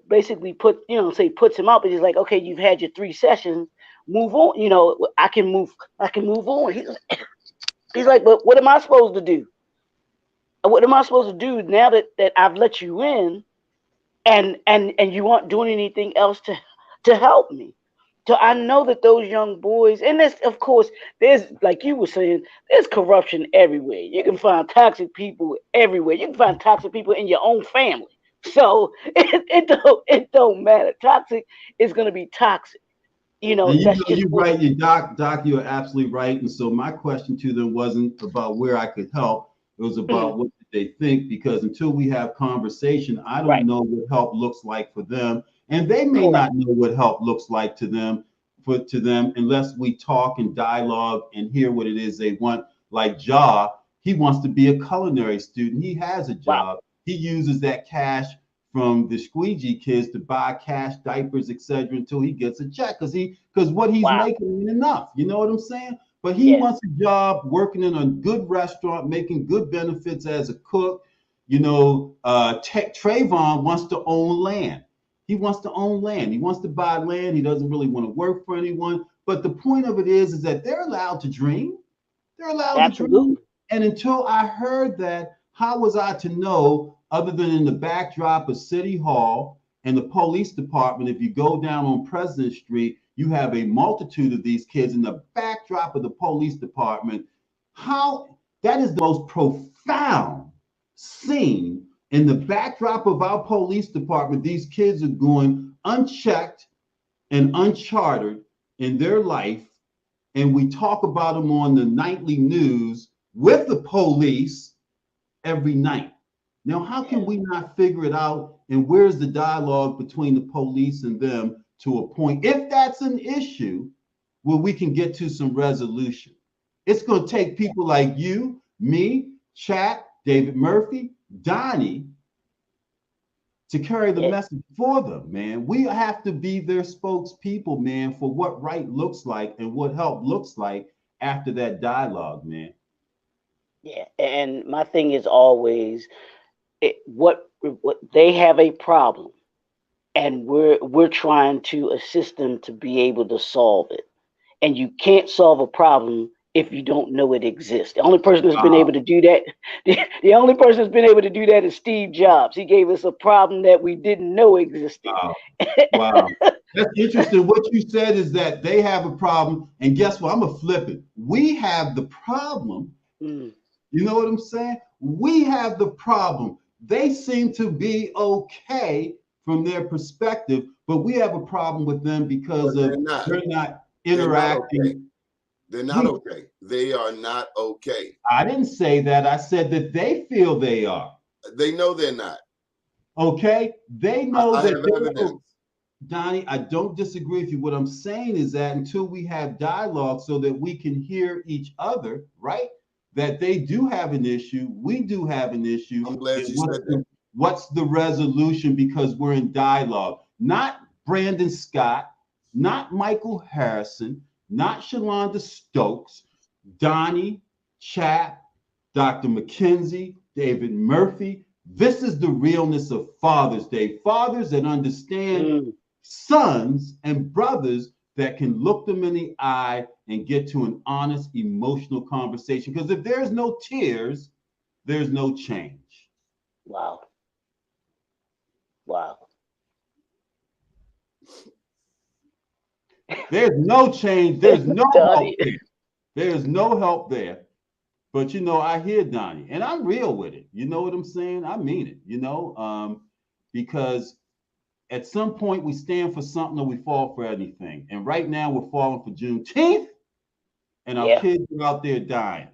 basically puts him up, and he's like, okay, you've had your 3 sessions, move on. I can move on. He's like, but what am I supposed to do? What am I supposed to do now that I've let you in, and you aren't doing anything else to help me? So I know that those young boys, and there's, of course, there's, like you were saying, there's corruption everywhere. You can find toxic people everywhere. You can find toxic people in your own family. So it don't matter. Toxic is gonna be toxic. and That's just you're what. right. Doc, you're absolutely right. And so my question to them wasn't about where I could help. It was about what did they think, because until we have conversation, I don't Right. know what help looks like for them. And they may Correct. not know what help looks like to them, unless we talk and dialogue and hear what it is they want. Like he wants to be a culinary student. He has a Wow. job. He uses that cash from the squeegee kids to buy cash, diapers, etc., until he gets a check, because what he's Wow. making ain't enough. You know what I'm saying? But he Yeah. wants a job working in a good restaurant, making good benefits as a cook. Trayvon wants to own land. He wants to own land. He wants to buy land. He doesn't really want to work for anyone. But the point of it is that they're allowed to dream. They're allowed to dream. Absolutely. And until I heard that, how was I to know, other than in the backdrop of City Hall and the police department? If you go down on President Street, you have a multitude of these kids in the backdrop of the police department. How that is the most profound scene. In the backdrop of our police department, these kids are going unchecked and unchartered in their life, and we talk about them on the nightly news with the police every night. Now, how can we not figure it out? And where's the dialogue between the police and them to a point, if that's an issue, where we can get to some resolution? It's going to take people like you, me, Chat, David Murphy, Donnie, to carry the Yeah. message for them, man. We have to be their spokespeople, man, for what right looks like and what help looks like after that dialogue, man. Yeah. And my thing is always, what they have a problem, and we're trying to assist them to be able to solve it. And you can't solve a problem if you don't know it exists. The only person that's been able to do that, the only person that's been able to do that is Steve Jobs. He gave us a problem that we didn't know existed. Wow. Wow. That's interesting. What you said is that they have a problem, and guess what? I'm gonna flip it. We have the problem. Mm. You know what I'm saying? We have the problem. They seem to be okay from their perspective, but we have a problem with them because But of they're not. they're not They're not okay. interacting. They're not okay. They are not okay. I didn't say that. I said that they feel they are. They know they're not. Okay? They know I that have they're evidence. Donnie, I don't disagree with you. What I'm saying is that until we have dialogue so that we can hear each other, right? That they do have an issue, we do have an issue. I'm glad And you said that. what's the resolution? Because we're in dialogue. Not Brandon Scott, not Michael Harrison, not Shalonda Stokes, Donnie, Chap, Dr. McKenzie, David Murphy. This is the realness of Father's Day. Fathers that understand sons and brothers that can look them in the eye and get to an honest emotional conversation. Because if there's no tears, there's no change. Wow. Wow. There's no change. There's no help Donnie. there. There's no help there. But you know, I hear Donnie, and I'm real with it. You know what I'm saying? I mean it. You know, because at some point we stand for something or we fall for anything. And right now we're falling for Juneteenth, and our Yeah. kids are out there dying.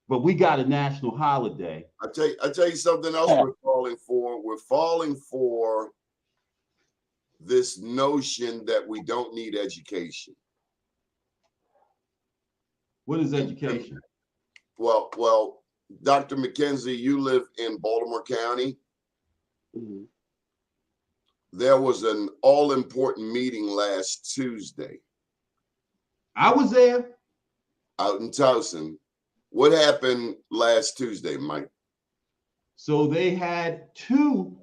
But we got a national holiday. I tell you something else we're falling for. We're falling for this notion that we don't need education. What is education? Well, Dr. McKenzie, you live in Baltimore County. Mhm. There was an all-important meeting last Tuesday I was there. out in Towson. What happened last Tuesday, Mike? So they had two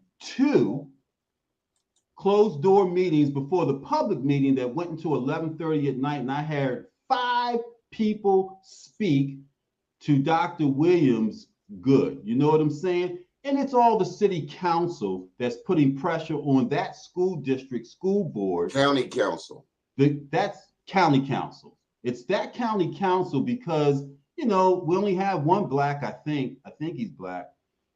closed door meetings before the public meeting that went until 11:30 at night, and I heard 5 people speak to Dr. Williams good. You know what I'm saying? And it's all the city council that's putting pressure on that school district, school board. County council. That's county council. It's that county council because, you know, we only have one black, I think he's black,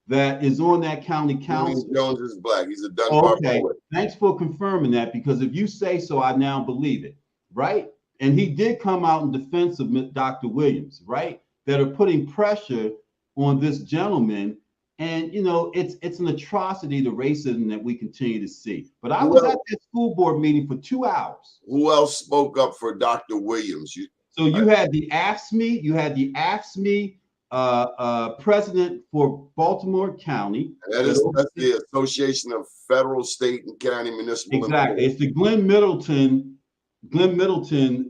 that is on that county council. Jones is black. He's a Dunbar Okay, poet. thanks for confirming that, because if you say so, I now believe it, right? And he did come out in defense of Dr. Williams, right? That are putting pressure on this gentleman. And, you know, it's an atrocity, the racism that we continue to see. But I was at that school board meeting for 2 hours. Who else spoke up for Dr. Williams? So you had the AFSCME, president for Baltimore County. That's the Association of Federal, State, and County Municipal. Exactly. It's the Glenn Middleton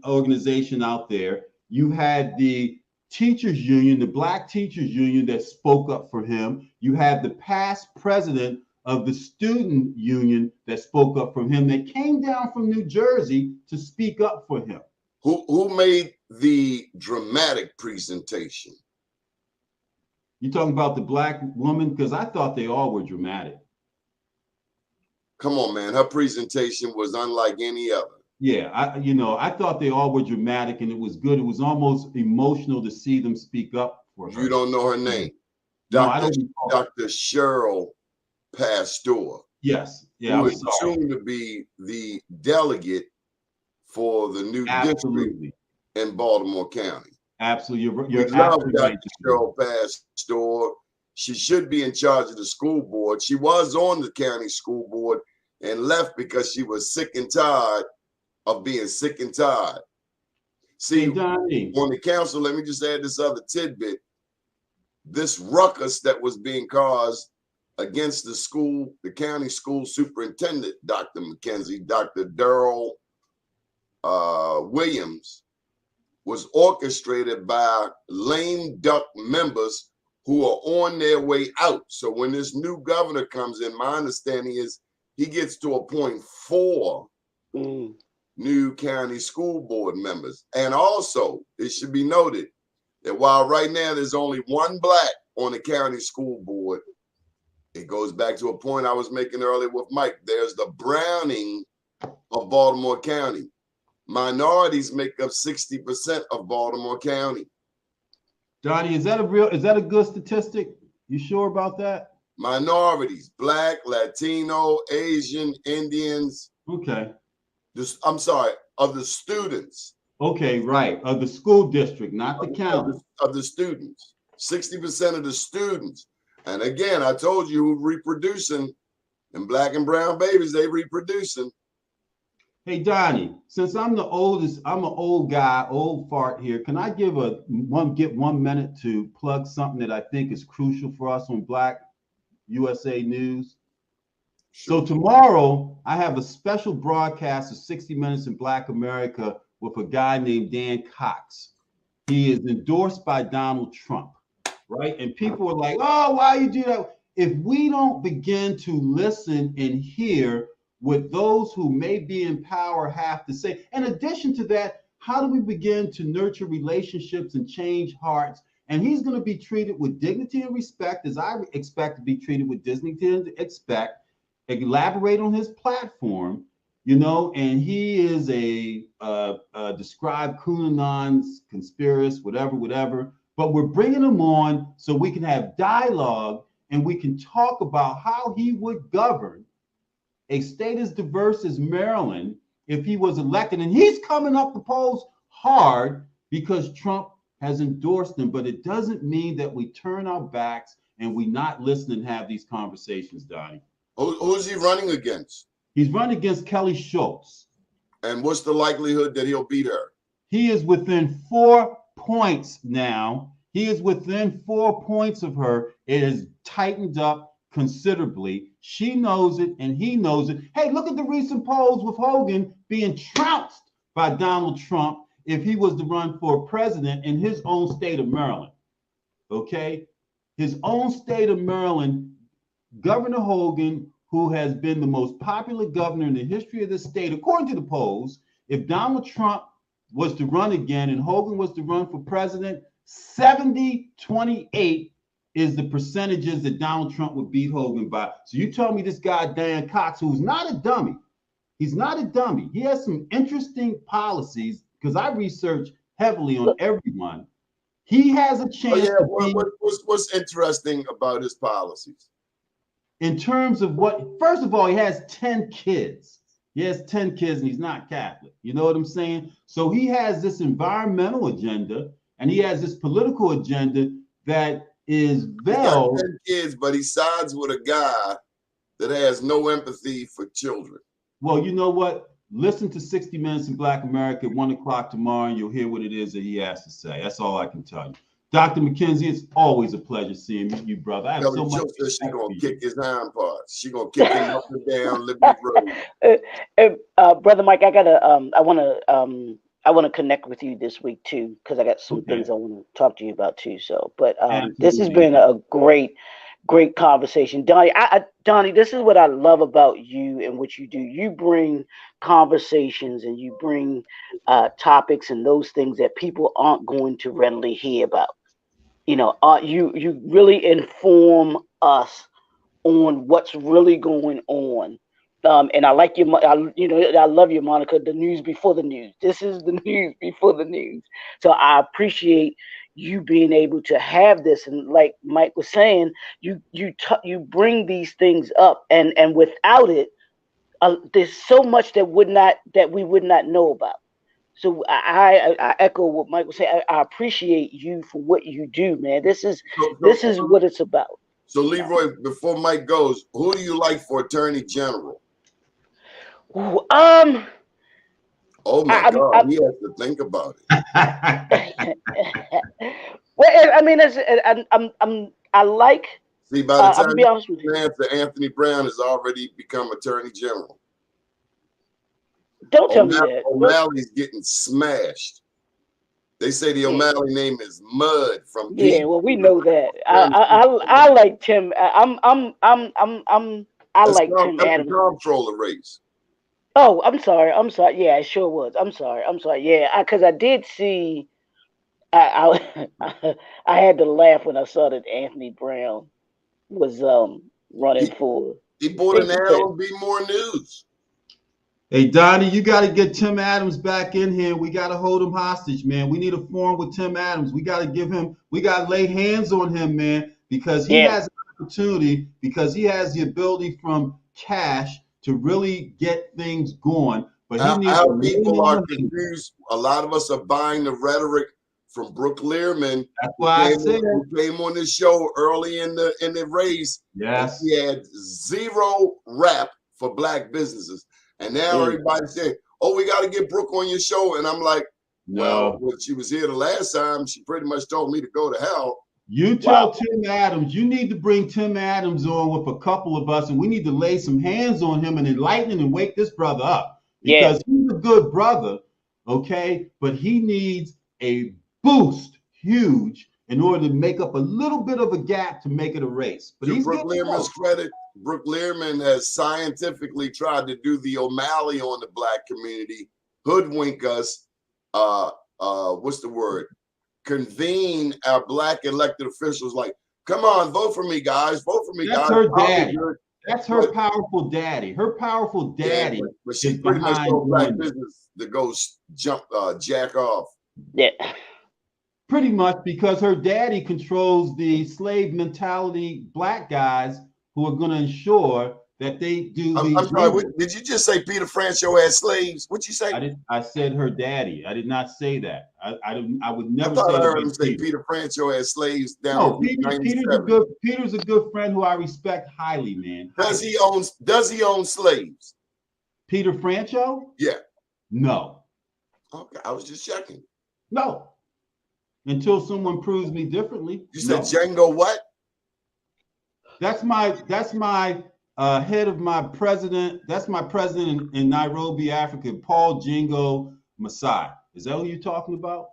organization out there. You had the teachers union, the Black Teachers Union, that spoke up for him. You had the past president of the student union that spoke up for him, that came down from New Jersey to speak up for him. Who made the dramatic presentation? You talking about the black woman? Because I thought they all were dramatic. Come on, man. Her presentation was unlike any other. Yeah, I thought they all were dramatic, and it was good. It was almost emotional to see them speak up for her. You don't know her name. No, I don't. Dr. Cheryl Pasteur. Yes. Yeah. Who is soon to be the delegate for the new district in Baltimore County. Absolutely. You're absolutely right. Cheryl Pasteur. She should be in charge of the school board. She was on the county school board and left because she was sick and tired of being sick and tired. See, on the council, let me just add this other tidbit. This ruckus that was being caused against the county school superintendent, Dr. McKenzie, Dr. Darrell Williams, was orchestrated by lame duck members who are on their way out. So when this new governor comes in, my understanding is he gets to appoint 4 new county school board members. And also, it should be noted that while right now there's only 1 black on the county school board, it goes back to a point I was making earlier with Mike. There's the browning of Baltimore County. Minorities make up 60% of Baltimore County. Donnie, is that a good statistic? You sure about that? Minorities, Black, Latino, Asian, Indians. Okay. I'm sorry, of the students. Okay, right. Of the school district, not the county. Of the students. 60% of the students. And again, I told you who reproducing, and black and brown babies, they reproducing. Hey, Donnie, since I'm the oldest, I'm an old guy, old fart here. Can I get 1 minute to plug something that I think is crucial for us on Black USA News? Sure. So tomorrow, I have a special broadcast of 60 Minutes in Black America with a guy named Dan Cox. He is endorsed by Donald Trump, right? And people are like, oh, why you do that? If we don't begin to listen and hear what those who may be in power have to say, in addition to that, how do we begin to nurture relationships and change hearts? And he's going to be treated with dignity and respect, as I expect to be treated with dignity and respect, elaborate on his platform, you know, and he is a described QAnon's conspiracist, whatever. But we're bringing him on so we can have dialogue and we can talk about how he would govern a state as diverse as Maryland if he was elected. And he's coming up the polls hard because Trump has endorsed him. But it doesn't mean that we turn our backs and we not listen and have these conversations, Donnie. Who's he running against? He's running against Kelly Schultz. And what's the likelihood that he'll beat her? He is within 4 points now. He is within 4 points of her. It has tightened up considerably. She knows it and he knows it. Hey, look at the recent polls with Hogan being trounced by Donald Trump if he was to run for president in his own state of Maryland. Okay? His own state of Maryland, Governor Hogan, who has been the most popular governor in the history of the state, according to the polls, if Donald Trump was to run again and Hogan was to run for president, 70-28 is the percentages that Donald Trump would beat Hogan by. So you tell me this guy, Dan Cox, who's not a dummy. He's not a dummy. He has some interesting policies because I research heavily on everyone. He has a chance. Oh, yeah. What's interesting about his policies? In terms of what, first of all, he has 10 kids. He has 10 kids and he's not Catholic. You know what I'm saying? So he has this environmental agenda and he has this political agenda that is got 10 kids, but he sides with a guy that has no empathy for children. Well, you know what? Listen to 60 Minutes in Black America at 1 o'clock tomorrow and you'll hear what it is that he has to say. That's all I can tell you. Dr. McKenzie, it's always a pleasure seeing you, brother. I have so much. She's gonna kick his hind parts. She's gonna kick him up and down Liberty Road. Brother Mike, I wanna connect with you this week too, because I got some things I want to talk to you about too. So, but this has been a great conversation, Donnie. Donnie, this is what I love about you and what you do. You bring conversations and you bring topics and those things that people aren't going to readily hear about. You know, you really inform us on what's really going on. And I like your, I love your moniker, the news before the news. This is the news before the news. So I appreciate you being able to have this. And like Mike was saying, you bring these things up, and without it, there's so much that we would not know about. So I echo what Mike was saying. I appreciate you for what you do, man. This is what it's about. So Leroy, before Mike goes, who do you like for Attorney General? Ooh, oh my God, he has to think about it. Well, I mean, I like. See, by the time be honest with you, Anthony Brown has already become Attorney General. Don't tell me that. O'Malley's getting smashed. They say the O'Malley name is Mud from. Yeah, well, we know that. I like Tim. I like Tim Adams. The comptroller race. Oh, I'm sorry. Yeah, it sure was. I'm sorry. Yeah, because I did see. I had to laugh when I saw that Anthony Brown was running for. He bought an L and be more news. Hey, Donnie, you got to get Tim Adams back in here. We got to hold him hostage, man. We need a forum with Tim Adams. We got to lay hands on him, man, because he has an opportunity, because he has the ability from cash to really get things going. But he needs our people are confused. A lot of us are buying the rhetoric from Brooke Learman. That's why I said who came on this show early in the race. Yes. He had zero rap for black businesses. And now everybody's saying, oh, we got to get Brooke on your show. And I'm like, well, when she was here the last time, she pretty much told me to go to hell. You tell Tim Adams, you need to bring Tim Adams on with a couple of us, and we need to lay some hands on him and enlighten and wake this brother up. Because he's a good brother, okay? But he needs a boost, huge, in order to make up a little bit of a gap to make it a race. But he's Brooke Learman's credit. Brooke Learman has scientifically tried to do the O'Malley on the black community, hoodwink us, what's the word? Convene our black elected officials like, come on, vote for me, guys. Vote for me, guys. That's her daddy. That's her powerful daddy. Her powerful daddy. Yeah, but she pretty much told black business to go jack off. Yeah. Pretty much because her daddy controls the slave mentality black guys who are going to ensure that they do these. I'm sorry, did you just say Peter Franchot had slaves? What'd you say? I said her daddy. I did not say that. I would never I thought say I heard him say Peter Franchot had slaves down. No, Peter's a good friend who I respect highly, man. Does he own slaves? Peter Franchot? Yeah. No. Okay, I was just checking. No. Until someone proves me differently. You said Django what? That's my head of my president. That's my president in Nairobi, Africa, Paul Jingo Masai. Is that who you're talking about?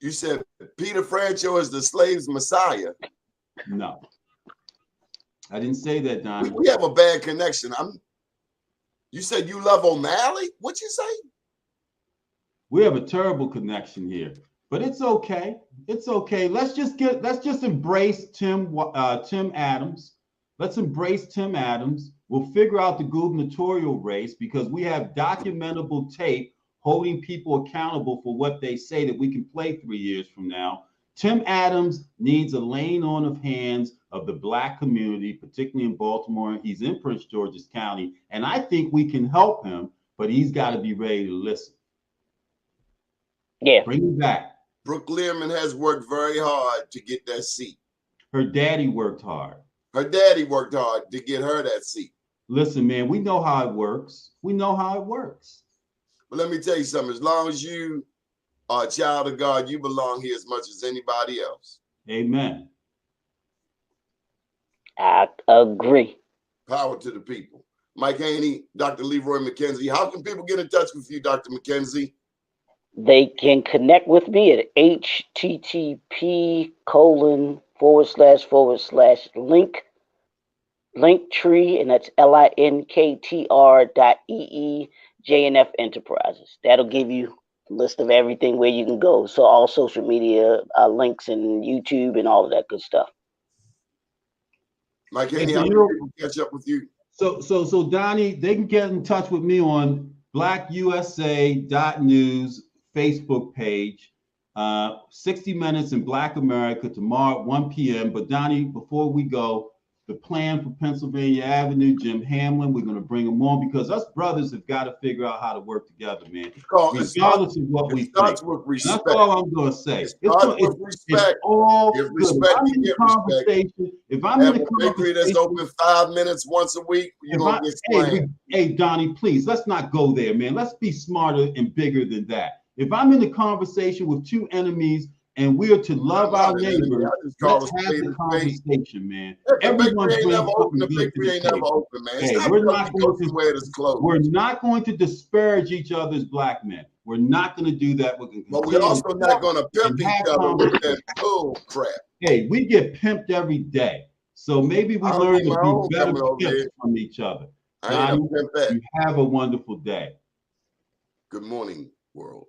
You said Peter Franchot is the slave's messiah. No. I didn't say that, Donnie. We have a bad connection. You said you love O'Malley? What'd you say? We have a terrible connection here. But it's okay. It's okay. Let's just embrace Tim Adams. Let's embrace Tim Adams. We'll figure out the gubernatorial race because we have documentable tape holding people accountable for what they say that we can play 3 years from now. Tim Adams needs a laying on of hands of the black community, particularly in Baltimore. He's in Prince George's County, and I think we can help him, but he's got to be ready to listen. Yeah. Bring him back. Brooke Learman has worked very hard to get that seat. Her daddy worked hard. Her daddy worked hard to get her that seat. Listen, man, we know how it works. We know how it works. But let me tell you something. As long as you are a child of God, you belong here as much as anybody else. Amen. I agree. Power to the people. Mike Haney, Dr. Leroy McKenzie. How can people get in touch with you, Dr. McKenzie? They can connect with me at http://linktree, and that's linktr.ee/JNF Enterprises. That'll give you a list of everything where you can go. So all social media links and YouTube and all of that good stuff. Mike Haney, how can people catch up with you? So Donnie, they can get in touch with me on blackusa.news Facebook page, 60 Minutes in Black America tomorrow at 1 p.m. But Donnie, before we go, the plan for Pennsylvania Avenue, Jim Hamlin, we're going to bring him on because us brothers have got to figure out how to work together, man. Regardless of what we think. With respect. That's all I'm going to say. It's all if respect, I'm in a conversation, if I'm in a bakery that's open 5 minutes once a week, you're going to get slammed. Hey, Donnie, please, let's not go there, man. Let's be smarter and bigger than that. If I'm in a conversation with two enemies and we are to love our neighbors, let's have the conversation, man. Everyone's the bakery ain't never open, man. Hey, we're not going to disparage each other's black men. We're not going to do that. But we're also not going to pimp each other with that bull crap. Hey, we get pimped every day. So maybe we learn to be better pimps from each other. Donnie, you have a wonderful day. Good morning, world.